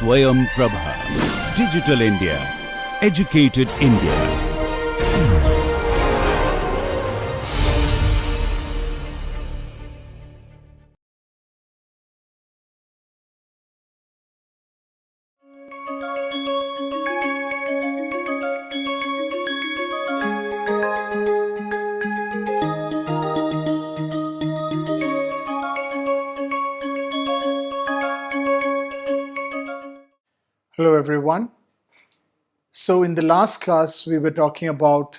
Swayam Prabha. Digital India. Educated India. Hello everyone. So in the last class we were talking about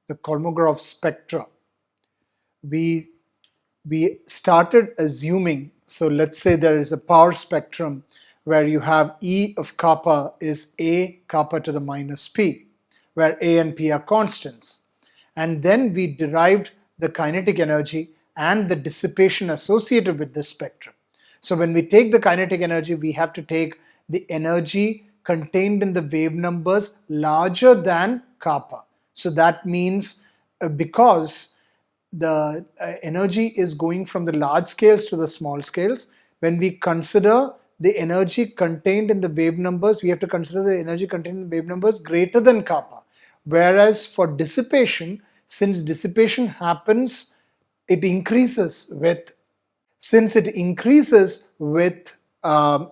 the Kolmogorov spectra. We started assuming, so let's say there is a power spectrum where you have E of kappa is A kappa to the minus P, where A and P are constants. And then we derived the kinetic energy and the dissipation associated with this spectrum. So when we take the kinetic energy, we have to take the energy contained in the wave numbers larger than kappa. So that means because the energy is going from the large scales to the small scales, when we consider the energy contained in the wave numbers, we have to consider the energy contained in the wave numbers greater than kappa. Whereas for dissipation, since dissipation happens, it increases with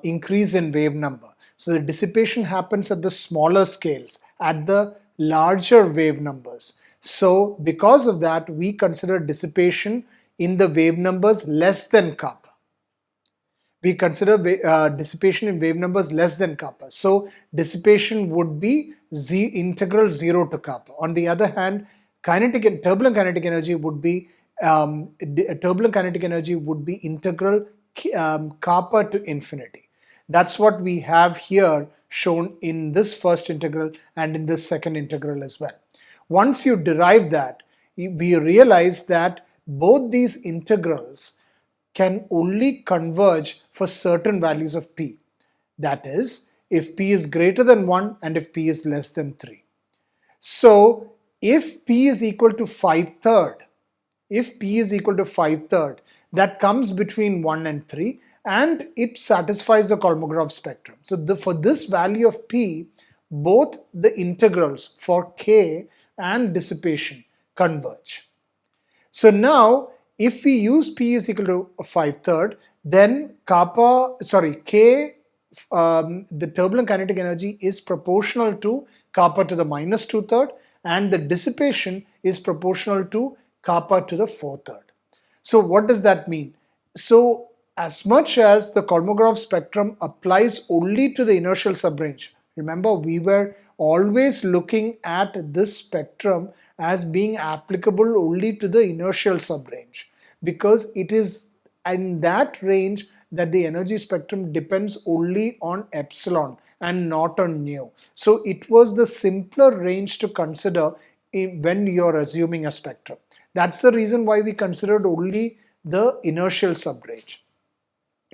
increase in wave number. So the dissipation happens at the smaller scales, at the larger wave numbers. So because of that, we consider dissipation in the wave numbers less than kappa. We consider dissipation in wave numbers less than kappa. So dissipation would be integral 0 to kappa. On the other hand, turbulent kinetic energy would be integral kappa to infinity. That's what we have here shown in this first integral and in this second integral as well. Once you derive that, we realize that both these integrals can only converge for certain values of P. That is, if P is greater than 1 and if P is less than 3. So if P is equal to 5/3, that comes between 1 and 3 and it satisfies the Kolmogorov spectrum. So for this value of P, both the integrals for K and dissipation converge. So now if we use P is equal to 5/3, then K, the turbulent kinetic energy is proportional to kappa to the minus 2/3 and the dissipation is proportional to kappa to the 4/3. So what does that mean? So as much as the Kolmogorov spectrum applies only to the inertial subrange, remember we were always looking at this spectrum as being applicable only to the inertial subrange, because it is in that range that the energy spectrum depends only on epsilon and not on nu. So it was the simpler range to consider when you're assuming a spectrum. That's the reason why we considered only the inertial subrange.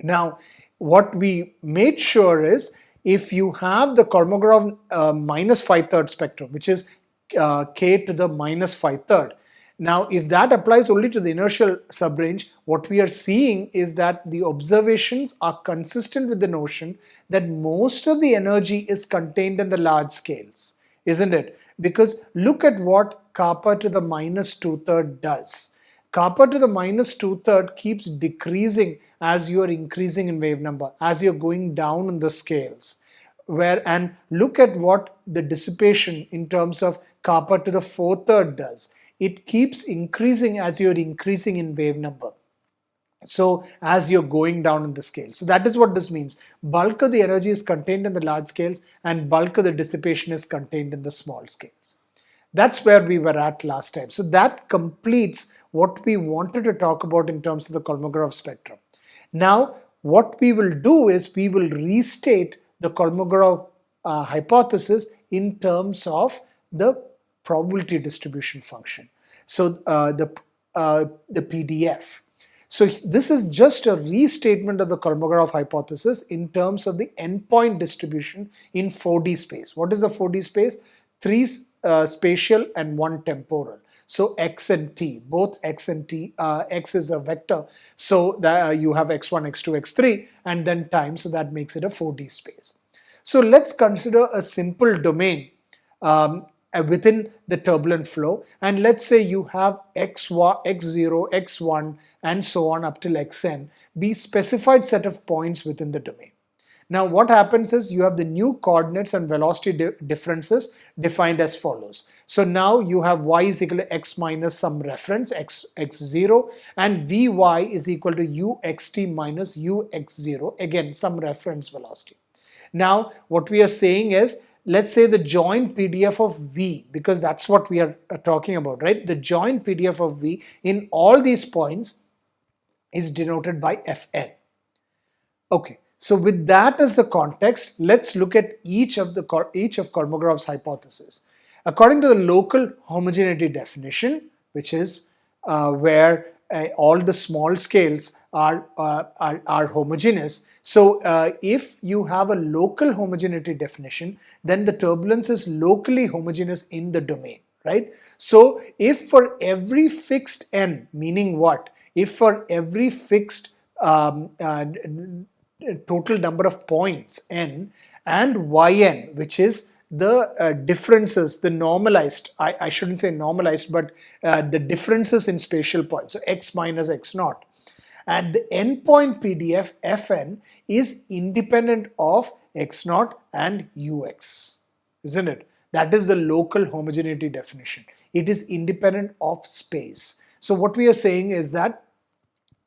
Now, what we made sure is, if you have the Kolmogorov minus 5/3 spectrum, which is K to the minus 5/3, now if that applies only to the inertial subrange, what we are seeing is that the observations are consistent with the notion that most of the energy is contained in the large scales, isn't it? Because look at what kappa to the minus 2/3 does. Kappa to the minus 2/3 keeps decreasing as you are increasing in wave number, as you're going down in the scales. And look at what the dissipation in terms of kappa to the 4/3 does. It keeps increasing as you're increasing in wave number. So as you're going down in the scale. So that is what this means. Bulk of the energy is contained in the large scales and bulk of the dissipation is contained in the small scales. That's where we were at last time. So that completes what we wanted to talk about in terms of the Kolmogorov spectrum. Now, what we will do is we will restate the Kolmogorov hypothesis in terms of the probability distribution function. So the PDF. So this is just a restatement of the Kolmogorov hypothesis in terms of the endpoint distribution in 4D space. What is the 4D space? 3 spatial and 1 temporal. So x and t, both x and t, x is a vector, so that you have x1, x2, x3 and then time, so that makes it a 4D space. So let's consider a simple domain within the turbulent flow, and let's say you have x0, x1 and so on up till xn be specified set of points within the domain. Now what happens is you have the new coordinates and velocity differences defined as follows. So now you have y is equal to x minus some reference x0 and vy is equal to uxt minus ux0, again some reference velocity. Now what we are saying is, let's say the joint PDF of v, because that's what we are talking about, right? The joint PDF of v in all these points is denoted by Fn. Okay. So with that as the context, let's look at each of Kolmogorov's hypotheses. According to the local homogeneity definition, which is where all the small scales are homogeneous. So if you have a local homogeneity definition, then the turbulence is locally homogeneous in the domain, right? So if for every fixed n, meaning what? If for every fixed total number of points n and yn, which is the differences, the normalized, I shouldn't say normalized, but the differences in spatial points, so x minus x naught, and the endpoint PDF Fn is independent of x naught and ux, isn't it? That is the local homogeneity definition. It is independent of space. So what we are saying is that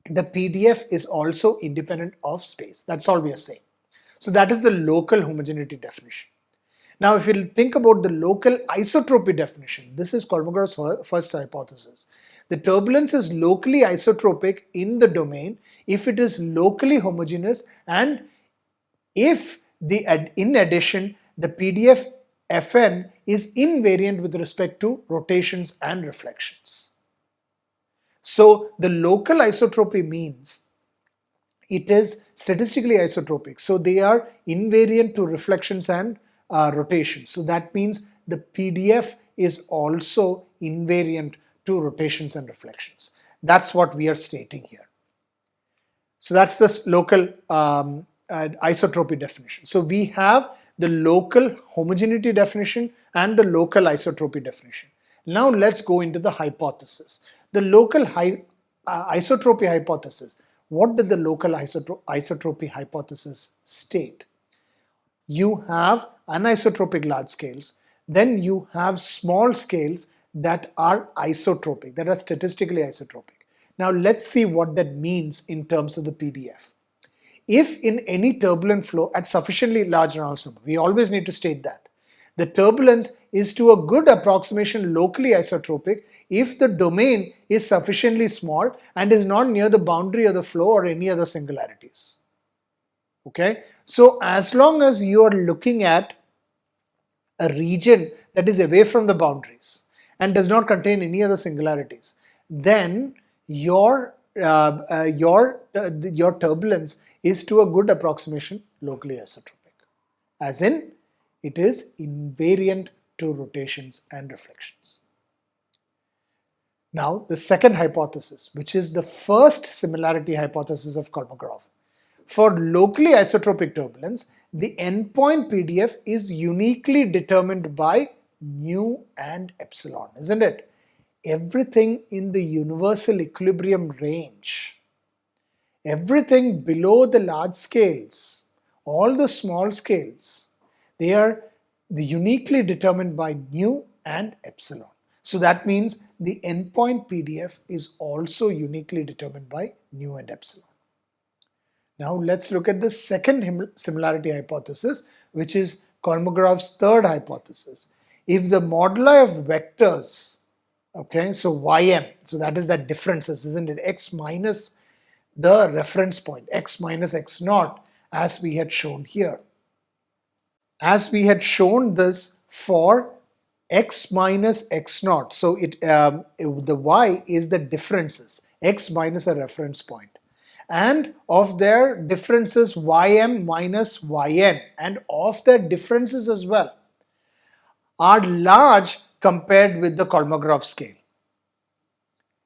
the PDF is also independent of space. That's all we are saying. So that is the local homogeneity definition. Now if you think about the local isotropy definition, this is Kolmogorov's first hypothesis. The turbulence is locally isotropic in the domain if it is locally homogeneous and if in addition the PDF Fn is invariant with respect to rotations and reflections. So the local isotropy means it is statistically isotropic. So they are invariant to reflections and rotations. So that means the PDF is also invariant to rotations and reflections. That's what we are stating here. So that's this local isotropy definition. So we have the local homogeneity definition and the local isotropy definition. Now let's go into the hypothesis. The local isotropy hypothesis. What did the local isotropy hypothesis state? You have anisotropic large scales, then you have small scales that are isotropic, that are statistically isotropic. Now let's see what that means in terms of the PDF. If in any turbulent flow at sufficiently large Reynolds number, we always need to state that the turbulence is to a good approximation locally isotropic if the domain is sufficiently small and is not near the boundary of the flow or any other singularities. Okay, so as long as you are looking at a region that is away from the boundaries and does not contain any other singularities, then your turbulence is to a good approximation locally isotropic, as in it is invariant to rotations and reflections. Now the second hypothesis, which is the first similarity hypothesis of Kolmogorov. For locally isotropic turbulence, the endpoint PDF is uniquely determined by mu and epsilon, isn't it? Everything in the universal equilibrium range, everything below the large scales, all the small scales, they are uniquely determined by mu and epsilon. So that means the endpoint PDF is also uniquely determined by mu and epsilon. Now let's look at the second similarity hypothesis, which is Kolmogorov's third hypothesis. If the moduli of vectors, okay, so ym, so that is that differences, isn't it? X minus the reference point, x minus x naught, as we had shown here. As we had shown this for x minus x naught, so the y is the differences, x minus a reference point, and of their differences ym minus yn, and of their differences as well, are large compared with the Kolmogorov scale,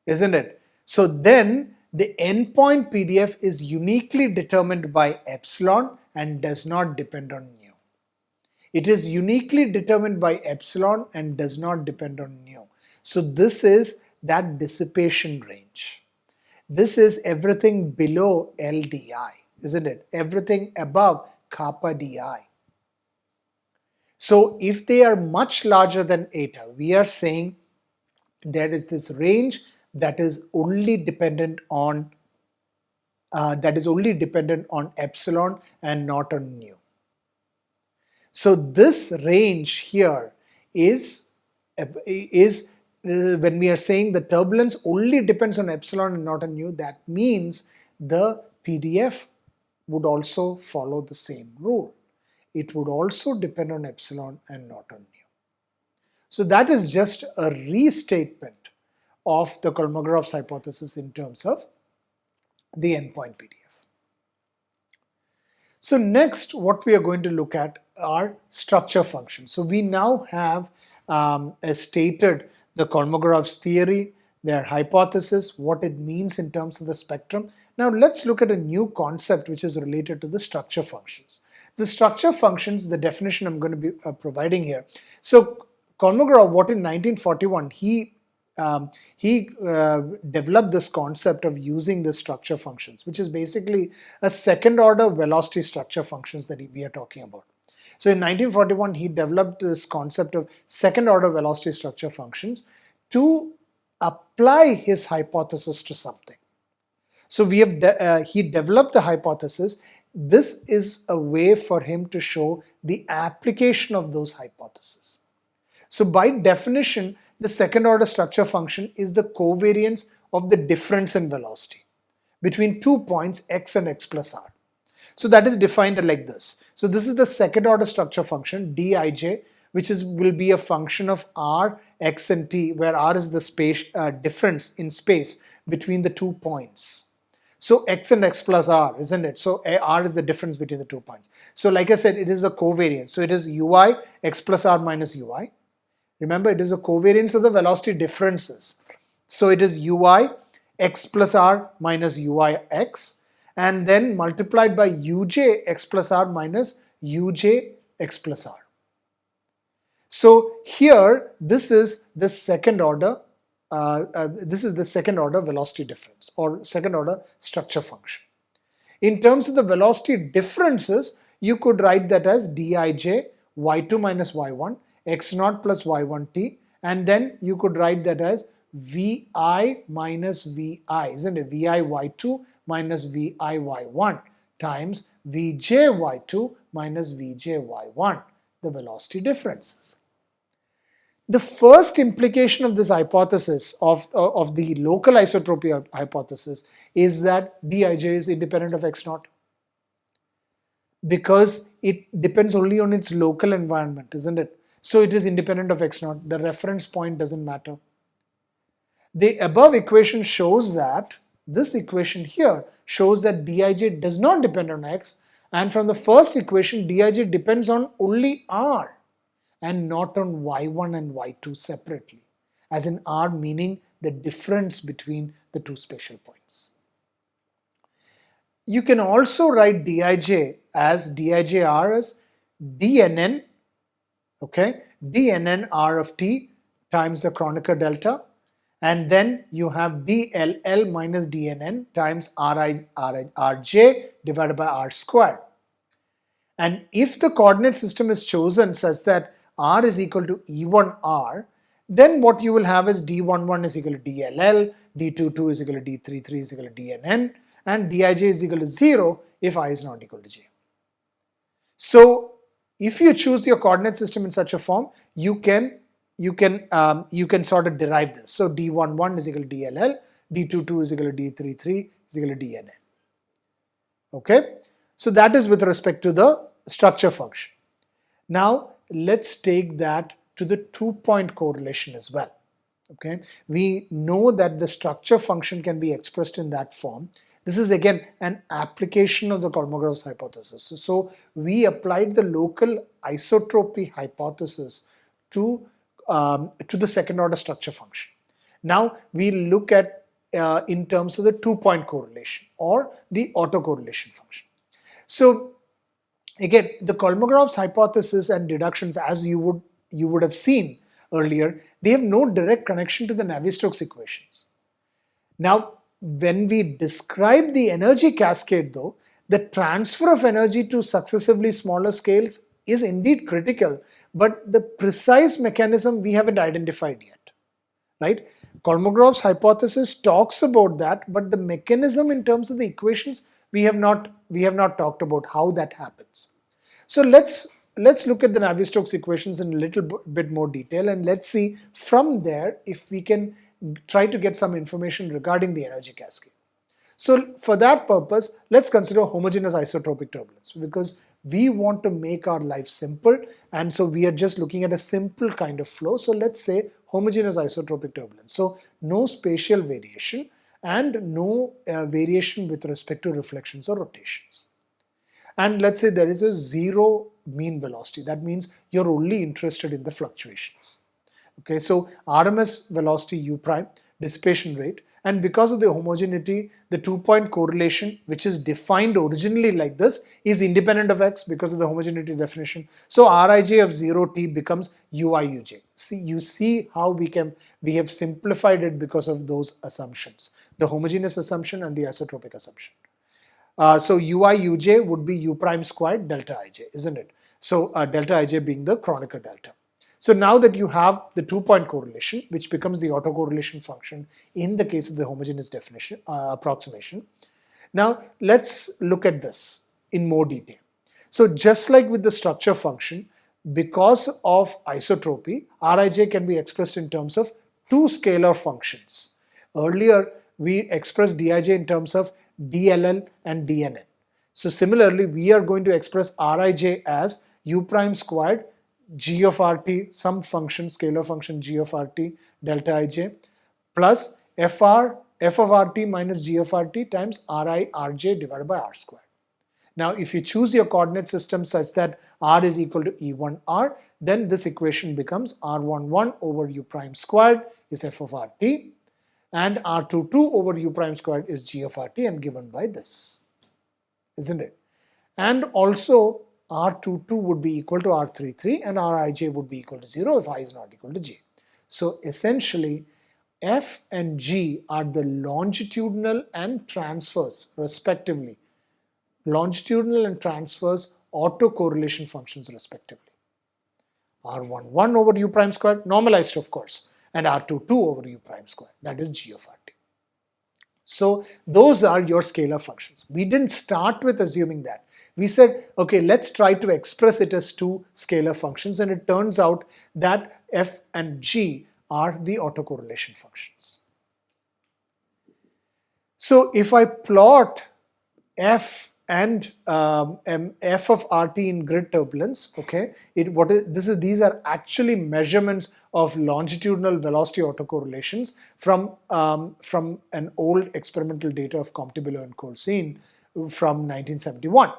isn't it? So then the endpoint PDF is uniquely determined by epsilon and does not depend on mu. It is uniquely determined by epsilon and does not depend on nu. So this is that dissipation range. This is everything below LDI, isn't it? Everything above kappa di. So if they are much larger than eta, we are saying there is this range that is only dependent on epsilon and not on nu. So this range here is when we are saying the turbulence only depends on epsilon and not on nu, that means the PDF would also follow the same rule. It would also depend on epsilon and not on nu. So that is just a restatement of the Kolmogorov's hypothesis in terms of the endpoint PDF. So next, what we are going to look at are structure functions. So we now have stated the Kolmogorov's theory, their hypothesis, what it means in terms of the spectrum. Now let's look at a new concept which is related to the structure functions. The structure functions, the definition I'm going to be providing here. So Kolmogorov, what in 1941, he developed this concept of using the structure functions, which is basically a second order velocity structure functions that we are talking about. So in 1941, he developed this concept of second order velocity structure functions to apply his hypothesis to something. So he developed the hypothesis. This is a way for him to show the application of those hypotheses. So by definition, the second order structure function is the covariance of the difference in velocity between 2 points x and x plus r. So that is defined like this. So this is the second order structure function dij, which will be a function of r, x and t, where r is the space difference in space between the 2 points. So x and x plus r, isn't it? So r is the difference between the 2 points. So like I said, it is a covariance. So it is ui x plus r minus ui. Remember, it is a covariance of the velocity differences. So it is ui x plus r minus ui x, and then multiplied by uj x plus r minus uj x plus r. So here, this is the second order. Velocity difference or second order structure function. In terms of the velocity differences, you could write that as dij y2 minus y1 x0 plus y1t, and then you could write that as vi minus vi, isn't it? Vi y2 minus vi y1 times vj y2 minus vj y1, the velocity differences. The first implication of this hypothesis of the local isotropy hypothesis is that dij is independent of x0, because it depends only on its local environment, isn't it? So it is independent of x0. The reference point doesn't matter. The above equation shows that, this equation here shows that dij does not depend on x, and from the first equation dij depends on only r and not on y1 and y2 separately, as in r meaning the difference between the two spatial points. You can also write dij as dijr as dnn, okay, dnn r of t times the Kronecker delta, and then you have dll minus dnn times rj divided by r squared. And if the coordinate system is chosen such that r is equal to e1r, then what you will have is d11 is equal to dll, d22 is equal to d33 is equal to dnn, and dij is equal to 0 if I is not equal to j. So if you choose your coordinate system in such a form, you can sort of derive this. So d11 is equal to dll, d22 is equal to d33 is equal to dnn. Okay, so that is with respect to the structure function. Now let's take that to the 2-point correlation as well. Okay, we know that the structure function can be expressed in that form. This is again an application of the Kolmogorov's hypothesis. So we applied the local isotropy hypothesis to the second order structure function. Now we look at in terms of the 2-point correlation or the autocorrelation function. So Again, the Kolmogorov's hypothesis and deductions, as you would have seen earlier, they have no direct connection to the Navier-Stokes equations. Now, when we describe the energy cascade though, the transfer of energy to successively smaller scales is indeed critical, but the precise mechanism we haven't identified yet, right? Kolmogorov's hypothesis talks about that, but the mechanism in terms of the equations, we have not talked about how that happens. So let's look at the Navier-Stokes equations in a little bit more detail, and let's see from there if we can try to get some information regarding the energy cascade. So for that purpose, let's consider homogeneous isotropic turbulence, because we want to make our life simple, and so we are just looking at a simple kind of flow. So let's say homogeneous isotropic turbulence. So no spatial variation and no variation with respect to reflections or rotations. And let's say there is a zero mean velocity. That means you're only interested in the fluctuations. Okay, so RMS velocity u prime, dissipation rate, and because of the homogeneity, the 2-point correlation, which is defined originally like this, is independent of x because of the homogeneity definition. So Rij of 0t becomes Uiuj. You see how we have simplified it because of those assumptions, the homogeneous assumption and the isotropic assumption. So Uiuj would be u prime squared delta ij, isn't it? So delta ij being the Kronecker delta. So now that you have the 2-point correlation, which becomes the autocorrelation function in the case of the homogeneous definition approximation. Now let's look at this in more detail. So just like with the structure function, because of isotropy, Rij can be expressed in terms of two scalar functions. Earlier we expressed Dij in terms of DLL and DNN. So similarly, we are going to express Rij as u prime squared g of rt, some function, scalar function g of rt delta ij, plus f of rt minus g of rt times ri rj divided by r squared. Now if you choose your coordinate system such that r is equal to e1r, then this equation becomes r11 over u prime squared is f of rt, and r22 over u prime squared is g of rt, and given by this, isn't it? And also R22 would be equal to R33 and Rij would be equal to 0 if I is not equal to j. So essentially F and G are the longitudinal and transverse respectively. Longitudinal and transverse autocorrelation functions respectively. R11 over u prime squared, normalized of course, and R22 over u prime squared, that is g of rt. So those are your scalar functions. We didn't start with assuming that. We said, okay, let's try to express it as two scalar functions, and it turns out that f and g are the autocorrelation functions. So if I plot f and f of rt in grid turbulence, okay, these are actually measurements of longitudinal velocity autocorrelations from an old experimental data of Comptibilo and Courcine from 1971.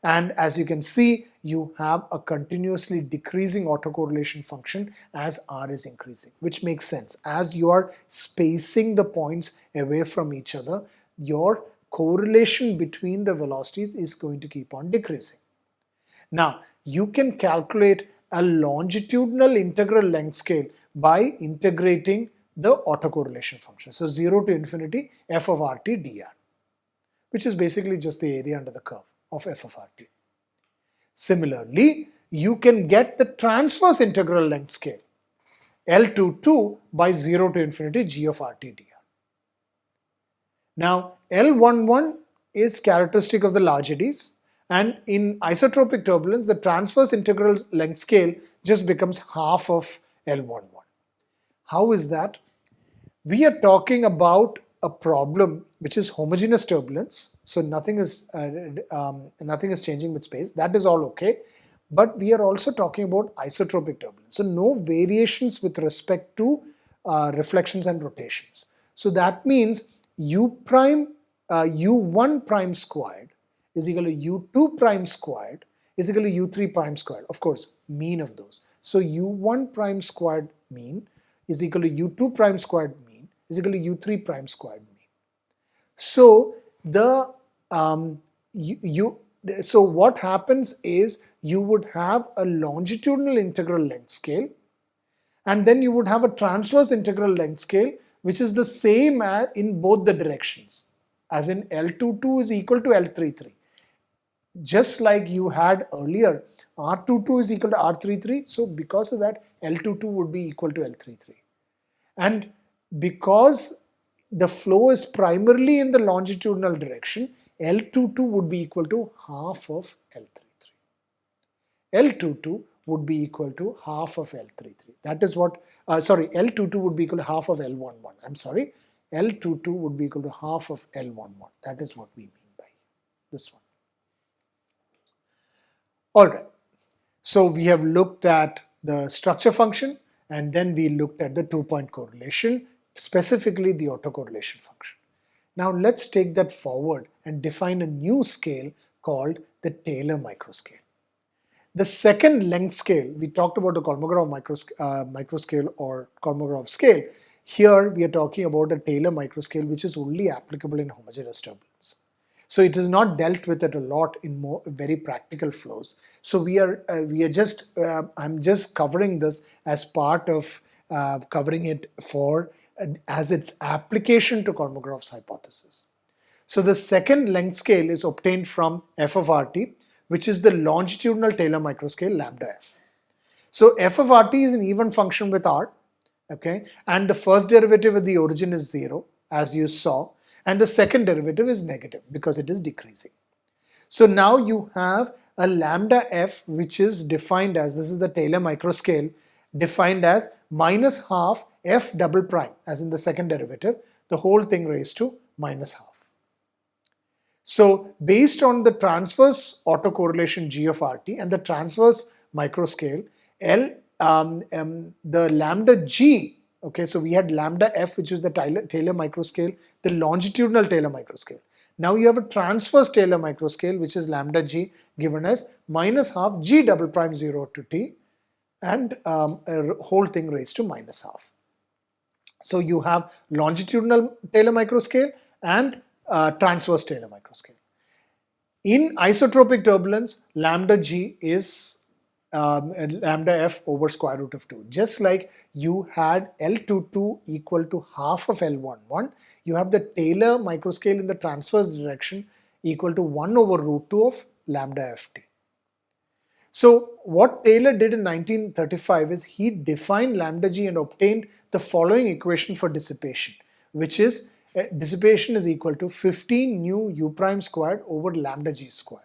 And as you can see, you have a continuously decreasing autocorrelation function as r is increasing, which makes sense. As you are spacing the points away from each other, your correlation between the velocities is going to keep on decreasing. Now, you can calculate a longitudinal integral length scale by integrating the autocorrelation function. So 0 to infinity f of rt dr, which is basically just the area under the curve of f of rt. Similarly, you can get the transverse integral length scale L22 by 0 to infinity g of rt dr. Now L11 is characteristic of the large eddies, and in isotropic turbulence the transverse integral length scale just becomes half of L11. How is that? We are talking about a problem which is homogeneous turbulence, so nothing is changing with space. That is all okay, but we are also talking about isotropic turbulence, so no variations with respect to reflections and rotations. So that means u1 prime squared is equal to u2 prime squared is equal to u3 prime squared, of course mean of those. So u1 prime squared mean is equal to u2 prime squared mean is equal to u3 prime squared mean. So the So what happens is you would have a longitudinal integral length scale, and then you would have a transverse integral length scale which is the same as in both the directions, as in L22 is equal to L33. Just like you had earlier, R22 is equal to R33, so because of that L22 would be equal to L33. And because the flow is primarily in the longitudinal direction, L22 would be equal to half of L33. L22 would be equal to half of L33. That is what, L22 would be equal to half of L11. I'm sorry, L22 would be equal to half of L11. That is what we mean by this one. Alright, so we have looked at the structure function, and then we looked at the 2-point correlation, specifically the autocorrelation function. Now let's take that forward and define a new scale called the Taylor microscale. The second length scale, we talked about the Kolmogorov microscale or Kolmogorov scale. Here we are talking about a Taylor microscale which is only applicable in homogeneous turbulence. So it is not dealt with it a lot in very practical flows. So I'm just covering this as part of covering it as its application to Kolmogorov's hypothesis. So the second length scale is obtained from f of rt, which is the longitudinal Taylor microscale lambda f. So f of rt is an even function with r, okay, and the first derivative of the origin is 0, as you saw, and the second derivative is negative because it is decreasing. So now you have a lambda f which is defined as, this is the Taylor microscale, defined as minus half f double prime, as in the second derivative, the whole thing raised to minus half. So based on the transverse autocorrelation g of rt and the transverse microscale, the lambda g, okay, so we had lambda f, which is the Taylor microscale, the longitudinal Taylor microscale. Now you have a transverse Taylor microscale, which is lambda g, given as minus half g double prime 0 to t, and a whole thing raised to minus half. So you have longitudinal Taylor microscale and transverse Taylor microscale. In isotropic turbulence, lambda g is lambda f over square root of 2. Just like you had L22 equal to half of L11, you have the Taylor microscale in the transverse direction equal to 1 over root 2 of lambda ft. So what Taylor did in 1935 is he defined lambda g and obtained the following equation for dissipation, which is dissipation is equal to 15 nu u prime squared over lambda g squared.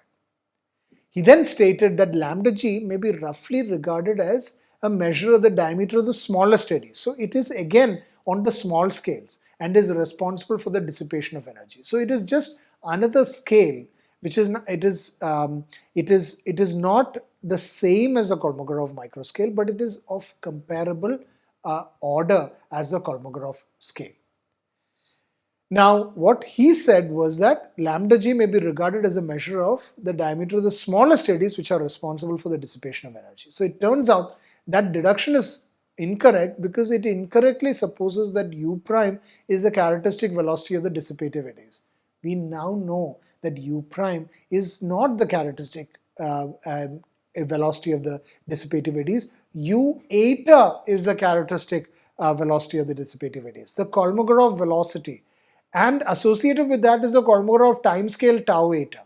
He then stated that lambda g may be roughly regarded as a measure of the diameter of the smallest eddies. So it is again on the small scales and is responsible for the dissipation of energy. So it is just another scale which is not, it is not the same as the Kolmogorov microscale, but it is of comparable order as the Kolmogorov scale. Now, what he said was that lambda g may be regarded as a measure of the diameter of the smallest eddies which are responsible for the dissipation of energy. So it turns out that deduction is incorrect because it incorrectly supposes that u prime is the characteristic velocity of the dissipative eddies. We now know that u prime is not the characteristic velocity of the dissipative eddies. U eta is the characteristic velocity of the dissipative eddies. The Kolmogorov velocity, and associated with that is the Kolmogorov timescale tau eta,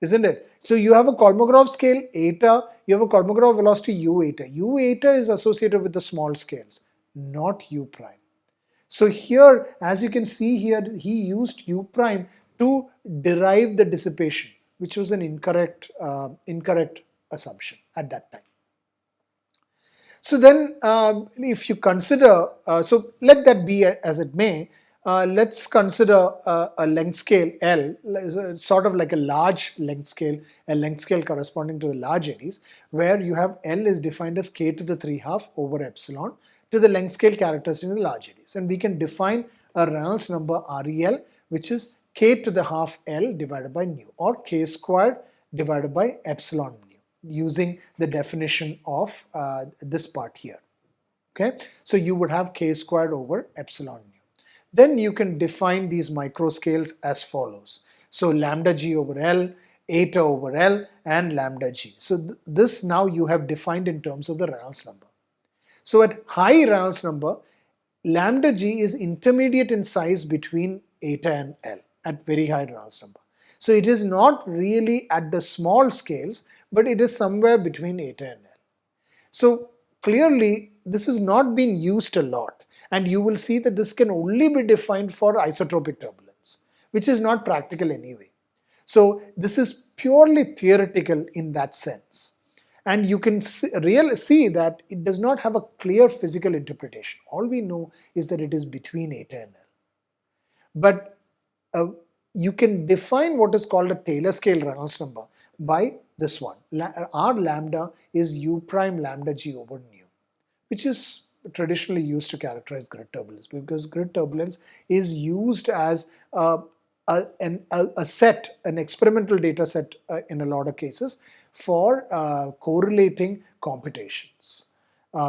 isn't it? So you have a Kolmogorov scale eta, you have a Kolmogorov velocity u eta. U eta is associated with the small scales, not u prime. So here, as you can see here, he used u prime to derive the dissipation, which was an incorrect assumption at that time. So then, if you consider, so let that be as it may, let's consider a length scale L, sort of like a large length scale, a length scale corresponding to the large eddies, where you have L is defined as k to the 3/2 over epsilon to the length scale characteristic in the large eddies. And we can define a Reynolds number REL, which is k to the half L divided by nu, or k squared divided by epsilon nu, using the definition of this part here. Okay, so you would have k squared over epsilon nu. Then you can define these microscales as follows. So lambda g over L eta over L and lambda g. So this now you have defined in terms of the Reynolds number. So at high Reynolds number, lambda g is intermediate in size between eta and L at very high Reynolds number. So it is not really at the small scales, but it is somewhere between eta and L. So clearly this is not being used a lot, and you will see that this can only be defined for isotropic turbulence, which is not practical anyway. So this is purely theoretical in that sense. And you can really see that it does not have a clear physical interpretation. All we know is that it is between eta and L. But you can define what is called a Taylor scale Reynolds number by this one. R lambda is u prime lambda g over nu, which is traditionally used to characterize grid turbulence, because grid turbulence is used as an experimental data set in a lot of cases for correlating computations.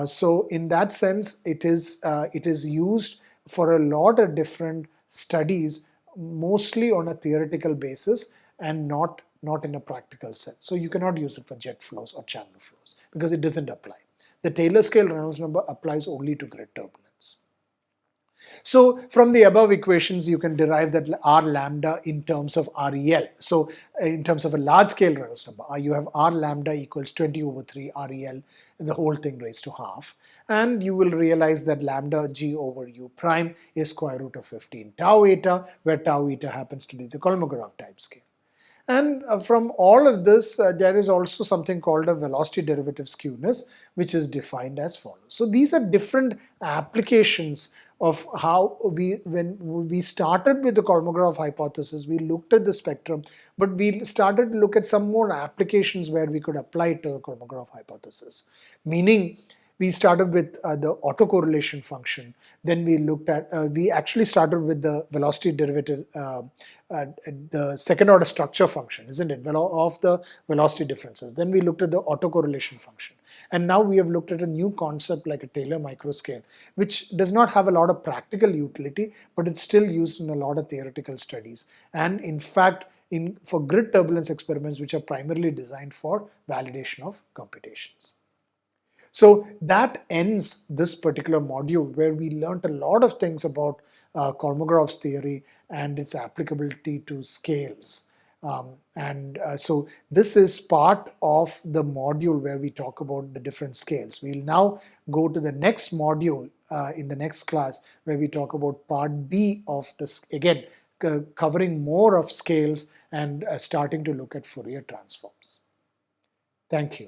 So in that sense, it is used for a lot of different studies, mostly on a theoretical basis and not in a practical sense. So you cannot use it for jet flows or channel flows because it doesn't apply. The Taylor scale Reynolds number applies only to grid turbulence. So from the above equations, you can derive that R lambda in terms of REL. So in terms of a large scale Reynolds number, you have R lambda equals 20 over 3 REL, the whole thing raised to half. And you will realize that lambda g over u prime is square root of 15 tau eta, where tau eta happens to be the Kolmogorov type scale. And from all of this, there is also something called a velocity derivative skewness, which is defined as follows. So these are different applications of how when we started with the Kolmogorov hypothesis, we looked at the spectrum, but we started to look at some more applications where we could apply it to the Kolmogorov hypothesis. Meaning, we started with the autocorrelation function. Then we looked at, we actually started with the velocity derivative, the second order structure function, isn't it, of the velocity differences. Then we looked at the autocorrelation function. And now we have looked at a new concept like a Taylor microscale, which does not have a lot of practical utility, but it's still used in a lot of theoretical studies. And in fact, for grid turbulence experiments, which are primarily designed for validation of computations. So that ends this particular module where we learned a lot of things about Kolmogorov's theory and its applicability to scales. So this is part of the module where we talk about the different scales. We'll now go to the next module in the next class where we talk about part B of this, again, covering more of scales and starting to look at Fourier transforms. Thank you.